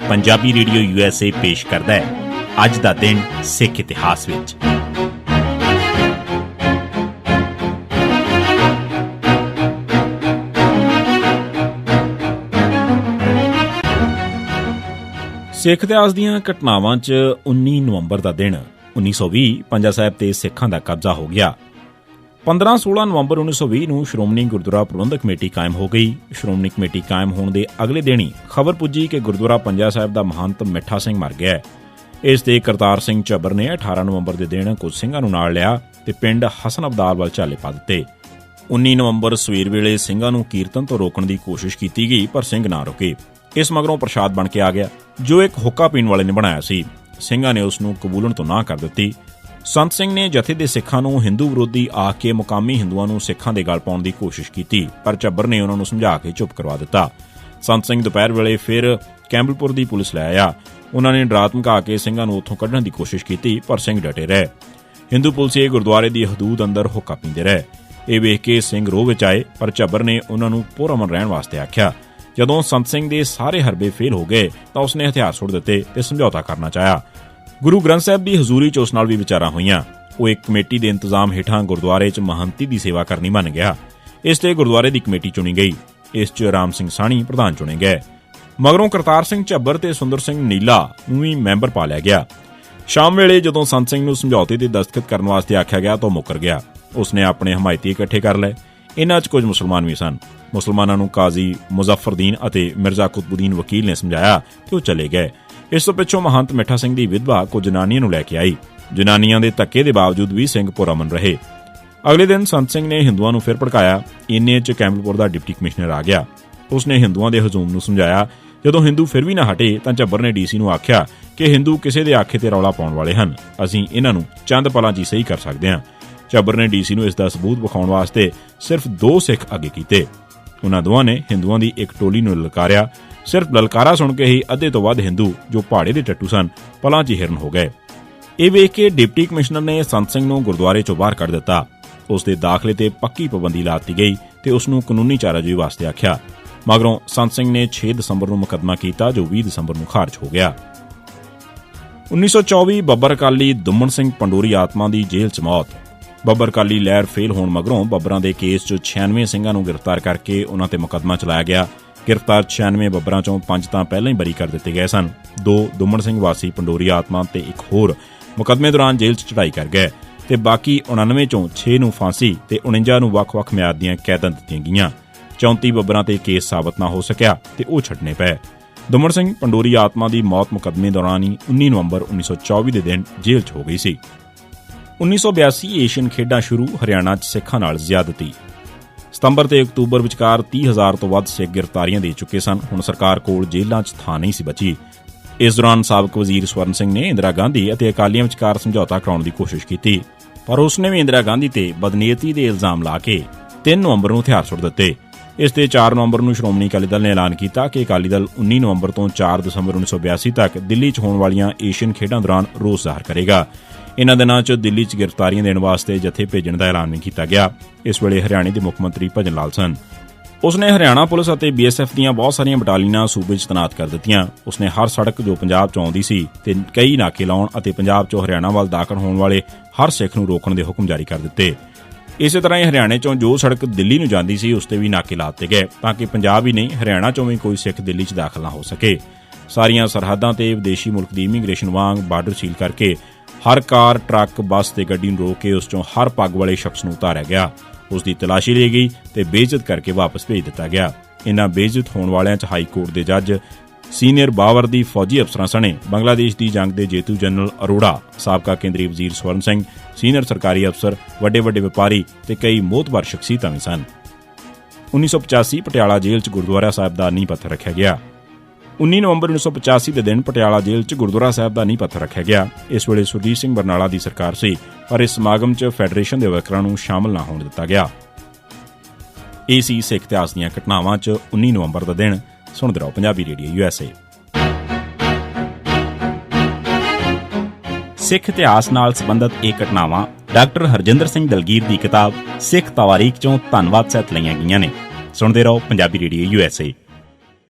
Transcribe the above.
Punjabi radio USA ਪੇਸ਼ ਕਰਦਾ ਹੈ ਅੱਜ ਦਾ ਦਿਨ ਸਿੱਖ ਇਤਿਹਾਸ ਵਿੱਚ। ਸਿੱਖ ਇਤਿਹਾਸ ਦੀਆਂ ਘਟਨਾਵਾਂ 'ਚ 19 ਨਵੰਬਰ ਦਾ ਦਿਨ 1920 ਪੰਜਾ ਸਾਹਿਬ ਤੇ ਸਿੱਖਾਂ ਦਾ ਕਬਜ਼ਾ ਹੋ ਗਿਆ। 15-16 ਨਵੰਬਰ 1920 ਨੂੰ ਸ਼੍ਰੋਮਣੀ ਗੁਰਦੁਆਰਾ ਪ੍ਰਬੰਧਕ ਕਮੇਟੀ ਕਾਇਮ ਹੋ ਗਈ। ਸ਼੍ਰੋਮਣੀ ਕਮੇਟੀ ਕਾਇਮ ਹੋਣ ਦੇ ਅਗਲੇ ਦਿਨ ਹੀ ਖਬਰ ਪੁੱਜੀ ਕਿ ਗੁਰਦੁਆਰਾ ਪੰਜਾ ਸਾਹਿਬ ਦਾ ਮਹੰਤ ਮਿੱਠਾ ਸਿੰਘ ਮਰ ਗਿਆ। ਇਸ ਤੇ ਕਰਤਾਰ ਸਿੰਘ ਝੱਬਰ ਨੇ 18 ਨਵੰਬਰ ਦੇ ਦਿਨ ਕੁਝ ਸਿੰਘਾਂ ਨੂੰ ਨਾਲ ਲਿਆ ਤੇ ਪਿੰਡ ਹਸਨ ਅਬਦਾਲ ਵੱਲ ਝਾਲੇ ਪਾ ਦਿੱਤੇ। 19 ਨਵੰਬਰ ਸਵੇਰ ਵੇਲੇ ਸਿੰਘਾਂ ਨੂੰ ਕੀਰਤਨ ਤੋਂ ਰੋਕਣ ਦੀ ਕੋਸ਼ਿਸ਼ ਕੀਤੀ ਗਈ, ਪਰ ਸਿੰਘ ਨਾ ਰੁਕੇ। ਇਸ ਮਗਰੋਂ ਪ੍ਰਸ਼ਾਦ ਬਣ ਕੇ ਆ ਗਿਆ, ਜੋ ਇੱਕ ਹੁੱਕਾ ਪੀਣ ਵਾਲੇ ਨੇ ਬਣਾਇਆ ਸੀ। ਸਿੰਘਾਂ ਨੇ ਉਸ ਨੂੰ ਕਬੂਲਣ ਤੋਂ ਨਾ ਕਰ ਦਿੱਤੀ। ਸੰਤ ਸਿੰਘ ਨੇ ਜਥੇ ਦੇ ਸਿੱਖਾਂ ਨੂੰ ਹਿੰਦੂ ਵਿਰੋਧੀ ਆਖ ਕੇ ਮੁਕਾਮੀ ਹਿੰਦੂਆਂ ਨੂੰ ਸਿੱਖਾਂ ਦੇ ਗਲ ਪਾਉਣ ਦੀ ਕੋਸ਼ਿਸ਼ ਕੀਤੀ, ਪਰ ਝੱਬਰ ਨੇ ਉਹਨਾਂ ਨੂੰ ਸਮਝਾ ਕੇ ਚੁੱਪ ਕਰਵਾ ਦਿੱਤਾ। ਸੰਤ ਸਿੰਘ ਦੁਪਹਿਰ ਵੇਲੇ ਫਿਰ ਕੈਂਬਲਪੁਰ ਦੀ ਪੁਲਿਸ ਲੈ ਆਇਆ। ਉਹਨਾਂ ਨੇ ਡਰਾ ਧਮਕਾ ਕੇ ਸਿੰਘਾਂ ਨੂੰ ਉੱਥੋਂ ਕੱਢਣ ਦੀ ਕੋਸ਼ਿਸ਼ ਕੀਤੀ, ਪਰ ਸਿੰਘ ਡਟੇ ਰਹੇ। ਹਿੰਦੂ ਪੁਲਿਸੀਏ ਗੁਰਦੁਆਰੇ ਦੀ ਹਦੂਦ ਅੰਦਰ ਹੁੱਕਾ ਪੀਂਦੇ ਰਹੇ। ਇਹ ਵੇਖ ਕੇ ਸਿੰਘ ਰੋਹ ਵਿੱਚ ਆਏ, ਪਰ ਝੱਬਰ ਨੇ ਉਹਨਾਂ ਨੂੰ ਪੁਰਅਮਨ ਰਹਿਣ ਵਾਸਤੇ ਆਖਿਆ। ਜਦੋਂ ਸੰਤ ਸਿੰਘ ਦੇ ਸਾਰੇ ਹਰਬੇ ਫੇਲ ਹੋ ਗਏ ਤਾਂ ਉਸਨੇ ਹਥਿਆਰ ਸੁੱਟ ਦਿੱਤੇ ਤੇ ਸਮਝੌਤਾ ਕਰਨਾ ਚਾਹਿਆ। ਗੁਰੂ ਗ੍ਰੰਥ ਸਾਹਿਬ ਦੀ ਹਜ਼ੂਰੀ 'ਚ ਉਸ ਨਾਲ ਵੀ ਵਿਚਾਰਾਂ ਹੋਈਆਂ। ਉਹ ਇੱਕ ਕਮੇਟੀ ਦੇ ਇੰਤਜ਼ਾਮ ਹੇਠਾਂ ਗੁਰਦੁਆਰੇ 'ਚ ਮਹੰਤੀ ਦੀ ਸੇਵਾ ਕਰਨੀ ਮੰਨ ਗਿਆ। ਇਸ ਤੇ ਗੁਰਦੁਆਰੇ ਦੀ ਕਮੇਟੀ ਚੁਣੀ ਗਈ। ਇਸ 'ਚ ਰਾਮ ਸਿੰਘ ਸਾਹਣੀ ਪ੍ਰਧਾਨ ਚੁਣੇ ਗਏ। ਮਗਰੋਂ ਕਰਤਾਰ ਸਿੰਘ ਝੱਬਰ ਤੇ ਸੁੰਦਰ ਸਿੰਘ ਨੀਲਾ ਨੂੰ ਵੀ ਮੈਂਬਰ ਪਾ ਲਿਆ ਗਿਆ। ਸ਼ਾਮ ਵੇਲੇ ਜਦੋਂ ਸੰਤ ਸਿੰਘ ਨੂੰ ਸਮਝੌਤੇ ਤੇ ਦਸਤਖਤ ਕਰਨ ਵਾਸਤੇ ਆਖਿਆ ਗਿਆ ਤਾਂ ਮੁੱਕਰ ਗਿਆ। ਉਸਨੇ ਆਪਣੇ ਹਮਾਇਤੀ ਇਕੱਠੇ ਕਰ ਲਏ। ਇਨ੍ਹਾਂ 'ਚ ਕੁਝ ਮੁਸਲਮਾਨ ਵੀ ਸਨ। ਮੁਸਲਮਾਨਾਂ ਨੂੰ ਕਾਜ਼ੀ ਮੁਜ਼ੱਫਰਦੀਨ ਅਤੇ ਮਿਰਜ਼ਾ ਕੁਤਬੁਦੀਨ ਵਕੀਲ ਨੇ ਸਮਝਾਇਆ ਤੇ ਉਹ ਚਲੇ ਗਏ। ਇਸ ਤੋਂ ਪਿੱਛੋਂ ਮਹੰਤ ਮਿੱਠਾ ਸਿੰਘ ਦੀ ਵਿਧਵਾ ਕੁਝ ਜਨਾਨੀਆਂ ਨੂੰ ਲੈ ਕੇ ਆਈ। ਜਨਾਨੀਆਂ ਦੇ ਧੱਕੇ ਦੇ ਬਾਵਜੂਦ ਵੀ ਸਿੰਘ ਪੁਰਅਮਨ ਰਹੇ। ਅਗਲੇ ਦਿਨ ਸੰਤ ਸਿੰਘ ਨੇ ਹਿੰਦੂਆਂ ਨੂੰ ਫਿਰ ਭੜਕਾਇਆ। ਇੰਨੇ 'ਚ ਕੈਂਬਲਪੁਰ ਦਾ ਡਿਪਟੀ ਕਮਿਸ਼ਨਰ ਆ ਗਿਆ। ਉਸਨੇ ਹਿੰਦੂਆਂ ਦੇ ਹਜੂਮ ਨੂੰ ਸਮਝਾਇਆ। ਜਦੋਂ ਹਿੰਦੂ ਫਿਰ ਵੀ ਨਾ ਹਟੇ ਤਾਂ ਝੱਬਰ ਨੇ ਡੀਸੀ ਨੂੰ ਆਖਿਆ ਕਿ ਹਿੰਦੂ ਕਿਸੇ ਦੇ ਆਖੇ ਤੇ ਰੌਲਾ ਪਾਉਣ ਵਾਲੇ ਹਨ, ਅਸੀਂ ਇਹਨਾਂ ਨੂੰ ਚੰਦ ਪਲਾਂ 'ਚ ਸਹੀ ਕਰ ਸਕਦੇ ਹਾਂ। ਝੱਬਰ ਨੇ ਡੀਸੀ ਨੂੰ ਇਸ ਦਾ ਸਬੂਤ ਵਿਖਾਉਣ ਵਾਸਤੇ ਸਿਰਫ 2 ਸਿੱਖ ਅੱਗੇ ਕੀਤੇ। ਉਹਨਾਂ ਦੋਵਾਂ ਨੇ ਹਿੰਦੂਆਂ ਦੀ ਇੱਕ ਟੋਲੀ ਨੂੰ ਲਲਕਾਰਿਆ। ਸਿਰਫ ਲਲਕਾਰਾ ਸੁਣ ਕੇ ਹੀ ਅੱਧੇ ਤੋਂ ਵੱਧ ਹਿੰਦੂ ਜੋ ਪਹਾੜੇ ਦੇ ਟੱਟੂ ਸਨ ਪਲਾਂ 'ਚ ਹਿਰਨ ਹੋ ਗਏ। ਇਹ ਵੇਖ ਕੇ ਡਿਪਟੀ ਕਮਿਸ਼ਨਰ ਨੇ ਸੰਤ ਸਿੰਘ ਨੂੰ ਗੁਰਦੁਆਰੇ 'ਚੋਂ ਬਾਹਰ ਕੱਢ ਦਿੱਤਾ। ਉਸ ਦੇ ਦਾਖਲੇ ਤੇ ਪੱਕੀ ਪਾਬੰਦੀ ਲਾ ਦਿੱਤੀ ਗਈ ਤੇ ਉਸ ਨੂੰ ਕਾਨੂੰਨੀ ਚਾਰਾਜੋਈ ਵਾਸਤੇ ਆਖਿਆ। ਮਗਰੋਂ ਸੰਤ ਸਿੰਘ ਨੇ 6 ਦਸੰਬਰ ਨੂੰ ਮੁਕੱਦਮਾ ਕੀਤਾ, ਜੋ 20 ਦਸੰਬਰ ਨੂੰ ਖਾਰਜ ਹੋ ਗਿਆ। 1924 ਬੱਬਰ ਅਕਾਲੀ ਦੁੰਮਣ ਸਿੰਘ ਪੰਡੋਰੀ ਆਤਮਾ ਦੀ ਜੇਲ੍ਹ 'ਚ ਮੌਤ। ਬੱਬਰ ਅਕਾਲੀ ਲਹਿਰ ਫੇਲ ਹੋਣ ਮਗਰੋਂ ਬੱਬਰਾਂ ਦੇ ਕੇਸ 'ਚ 96 ਸਿੰਘਾਂ ਨੂੰ ਗ੍ਰਿਫਤਾਰ ਕਰਕੇ ਉਹਨਾਂ ਤੇ ਮੁਕੱਦਮਾ ਚਲਾਇਆ ਗਿਆ। ਗ੍ਰਿਫਤਾਰ 96 ਬੱਬਰਾਂ 'ਚੋਂ 5 ਤਾਂ ਪਹਿਲਾਂ ਹੀ ਬਰੀ ਕਰ ਦਿੱਤੇ ਗਏ ਸਨ। 2 ਦੁੰਮਣ ਸਿੰਘ ਵਾਸੀ ਪੰਡੋਰੀ ਆਤਮਾ ਤੇ ਇੱਕ ਹੋਰ ਮੁਕੱਦਮੇ ਦੌਰਾਨ ਜੇਲ੍ਹ 'ਚ ਚੜ੍ਹਾਈ ਕਰ ਗਏ ਤੇ ਬਾਕੀ 99 'ਚੋਂ 6 ਨੂੰ ਫਾਂਸੀ ਤੇ 49 ਨੂੰ ਵੱਖ-ਵੱਖ ਮਿਆਦ ਦੀਆਂ ਕੈਦਾਂ ਦਿੱਤੀਆਂ ਗਈਆਂ। 34 ਬੱਬਰਾਂ ਤੇ ਕੇਸ ਸਾਬਤ ਨਾ ਹੋ ਸਕਿਆ ਤੇ ਉਹ ਛੱਡਣੇ ਪਏ। ਦੁੰਮਣ ਸਿੰਘ ਪੰਡੋਰੀ ਆਤਮਾ ਦੀ ਮੌਤ ਮੁਕੱਦਮੇ ਦੌਰਾਨ ਹੀ 19 ਨਵੰਬਰ 1924 ਦੇ ਦਿਨ ਜੇਲ੍ਹ 'ਚ ਹੋ ਗਈ ਸੀ। 1982 ਏਸ਼ੀਅਨ ਖੇਡਾਂ ਸ਼ੁਰੂ, ਹਰਿਆਣਾ 'ਚ ਸਿੱਖਾਂ ਨਾਲ ਜ਼ਿਆਦਤੀ। ਸਤੰਬਰ ਤੇ ਅਕਤੂਬਰ ਵਿਚਕਾਰ 30,000 ਤੋਂ ਵੱਧ ਸਿੱਖ ਗ੍ਰਿਫਤਾਰੀਆਂ ਦੇ ਚੁੱਕੇ ਸਨ। ਹੁਣ ਸਰਕਾਰ ਕੋਲ ਜੇਲ੍ਹਾਂ 'ਚ ਥਾਂ ਨਹੀਂ ਸੀ ਬਚੀ। ਇਸ ਦੌਰਾਨ ਸਾਬਕ ਵਜ਼ੀਰ ਸਵਰਨ ਸਿੰਘ ਨੇ ਇੰਦਰਾ ਗਾਂਧੀ ਅਤੇ ਅਕਾਲੀਆਂ ਵਿਚਕਾਰ ਸਮਝੌਤਾ ਕਰਾਉਣ ਦੀ ਕੋਸ਼ਿਸ਼ ਕੀਤੀ, ਪਰ ਉਸਨੇ ਵੀ ਇੰਦਰਾ ਗਾਂਧੀ ਤੇ ਬਦਨੀਅਤੀ ਦੇ ਇਲਜ਼ਾਮ ਲਾ ਕੇ 3 ਨਵੰਬਰ ਨੂੰ ਹਥਿਆਰ ਸੁੱਟ ਦਿੱਤੇ। ਇਸ ਤੇ 4 ਨਵੰਬਰ ਨੂੰ ਸ਼੍ਰੋਮਣੀ ਅਕਾਲੀ ਦਲ ਨੇ ਐਲਾਨ ਕੀਤਾ ਕਿ ਅਕਾਲੀ ਦਲ 19 ਨਵੰਬਰ ਤੋਂ 4 ਦਸੰਬਰ 1982 ਤੱਕ ਦਿੱਲੀ 'ਚ ਹੋਣ ਵਾਲੀਆਂ ਏਸ਼ੀਅਨ ਖੇਡਾਂ ਦੌਰਾਨ ਰੋਸ ਜ਼ਾਹਰ ਕਰੇਗਾ। ਇਨ੍ਹਾਂ ਦਿਨਾਂ 'ਚ ਦਿੱਲੀ 'ਚ ਗ੍ਰਿਫਤਾਰੀਆਂ ਦੇਣ ਵਾਸਤੇ ਜਥੇ ਭੇਜਣ ਦਾ ਐਲਾਨ ਨਹੀਂ ਕੀਤਾ ਗਿਆ। ਇਸ ਵੇਲੇ ਹਰਿਆਣੇ ਦੇ ਮੁੱਖ ਮੰਤਰੀ ਭਜਨ ਲਾਲ ਸਨ। ਉਸਨੇ ਹਰਿਆਣਾ ਪੁਲਿਸ ਅਤੇ BSF ਦੀਆਂ ਬਹੁਤ ਸਾਰੀਆਂ ਬਟਾਲੀਅਨਾਂ ਸੂਬੇ 'ਚ ਤੈਨਾਤ ਕਰ ਦਿੱਤੀਆਂ। ਉਸਨੇ ਹਰ ਸੜਕ ਜੋ ਪੰਜਾਬ 'ਚ ਆਉਂਦੀ ਸੀ ਤੇ ਕਈ ਨਾਕੇ ਲਾਉਣ ਅਤੇ ਪੰਜਾਬ 'ਚੋਂ ਹਰਿਆਣਾ ਵੱਲ ਦਾਖਲ ਹੋਣ ਵਾਲੇ ਹਰ ਸਿੱਖ ਨੂੰ ਰੋਕਣ ਦੇ ਹੁਕਮ ਜਾਰੀ ਕਰ ਦਿੱਤੇ। ਇਸੇ ਤਰ੍ਹਾਂ ਹੀ ਹਰਿਆਣੇ 'ਚੋਂ ਜੋ ਸੜਕ ਦਿੱਲੀ ਨੂੰ ਜਾਂਦੀ ਸੀ ਉਸ ਤੇ ਵੀ ਨਾਕੇ ਲਾ ਦਿੱਤੇ ਗਏ ਤਾਂ ਕਿ ਪੰਜਾਬ ਹੀ ਨਹੀਂ ਹਰਿਆਣਾ 'ਚੋਂ ਵੀ ਕੋਈ ਸਿੱਖ ਦਿੱਲੀ 'ਚ ਦਾਖਲ ਨਾ ਹੋ ਸਕੇ। ਸਾਰੀਆਂ ਸਰਹੱਦਾਂ ਤੇ ਵਿਦੇਸ਼ੀ ਮੁਲਕ ਦੀ ਇਮੀਗ੍ਰੇਸ਼ਨ ਵਾਂਗ ਬਾਰਡਰ ਸੀਲ ਕਰਕੇ ਹਰ ਕਾਰ, ਟਰੱਕ, ਬੱਸ ਤੇ ਗੱਡੀ ਨੂੰ ਰੋਕ ਕੇ ਉਸ 'ਚੋਂ ਹਰ ਪੱਗ ਵਾਲੇ ਸ਼ਖਸ ਨੂੰ ਉਤਾਰਿਆ ਗਿਆ। ਉਸ ਦੀ ਤਲਾਸ਼ੀ ਲਈ ਗਈ ਤੇ ਬੇਇੱਜ਼ਤ ਕਰਕੇ ਵਾਪਸ ਭੇਜ ਦਿੱਤਾ ਗਿਆ। ਇਨ੍ਹਾਂ ਬੇਇੱਜ਼ਤ ਹੋਣ ਵਾਲਿਆਂ 'ਚ ਹਾਈ ਕੋਰਟ ਦੇ ਜੱਜ, ਸੀਨੀਅਰ ਬਾਵਰਦੀ ਫੌਜੀ ਅਫਸਰਾਂ ਸਣੇ ਬੰਗਲਾਦੇਸ਼ ਦੀ ਜੰਗ ਦੇ ਜੇਤੂ ਜਨਰਲ ਅਰੋੜਾ, ਸਾਬਕਾ ਕੇਂਦਰੀ ਵਜ਼ੀਰ ਸਵਰਨ ਸਿੰਘ, ਸੀਨੀਅਰ ਸਰਕਾਰੀ ਅਫਸਰ, ਵੱਡੇ-ਵੱਡੇ ਵਪਾਰੀ ਤੇ ਕਈ ਮੋਹਤਬਰ ਸ਼ਖਸੀਅਤਾਂ ਵੀ ਸਨ। 1985 ਪਟਿਆਲਾ ਜੇਲ੍ਹ 'ਚ ਗੁਰਦੁਆਰਾ ਸਾਹਿਬ ਦਾ ਨੀਂਹ ਪੱਥਰ ਰੱਖਿਆ ਗਿਆ। 19 ਨਵੰਬਰ 1985 ਦੇ ਦਿਨ ਪਟਿਆਲਾ ਜੇਲ੍ਹ 'ਚ ਗੁਰਦੁਆਰਾ ਸਾਹਿਬ ਦਾ ਨੀਂਹ ਪੱਥਰ ਰੱਖਿਆ ਗਿਆ। ਇਸ ਵੇਲੇ ਸੁਰਜੀਤ ਸਿੰਘ ਬਰਨਾਲਾ ਦੀ ਸਰਕਾਰ ਸੀ, ਪਰ ਇਸ ਸਮਾਗਮ 'ਚ ਫੈਡਰੇਸ਼ਨ ਦੇ ਵਰਕਰਾਂ ਨੂੰ ਸ਼ਾਮਲ ਨਾ ਹੋਣ ਦਿੱਤਾ ਗਿਆ। ਇਹ ਸੀ ਸਿੱਖ ਇਤਿਹਾਸ ਦੀਆਂ ਘਟਨਾਵਾਂ 'ਚ 19 ਨਵੰਬਰ ਦਾ ਦਿਨ। ਸੁਣਦੇ ਰਹੋ ਪੰਜਾਬੀ ਰੇਡੀਓ USA। ਸਿੱਖ ਇਤਿਹਾਸ ਨਾਲ ਸੰਬੰਧਿਤ ਇਹ ਘਟਨਾਵਾਂ ਡਾਕਟਰ ਹਰਜਿੰਦਰ ਸਿੰਘ ਦਲਗੀਰ ਦੀ ਕਿਤਾਬ ਸਿੱਖ ਤਵਾਰੀਖ 'ਚੋਂ ਧੰਨਵਾਦ ਸਹਿਤ ਲਈਆਂ ਗਈਆਂ ਨੇ। ਸੁਣਦੇ ਰਹੋ ਪੰਜਾਬੀ ਰੇਡੀਓ USA।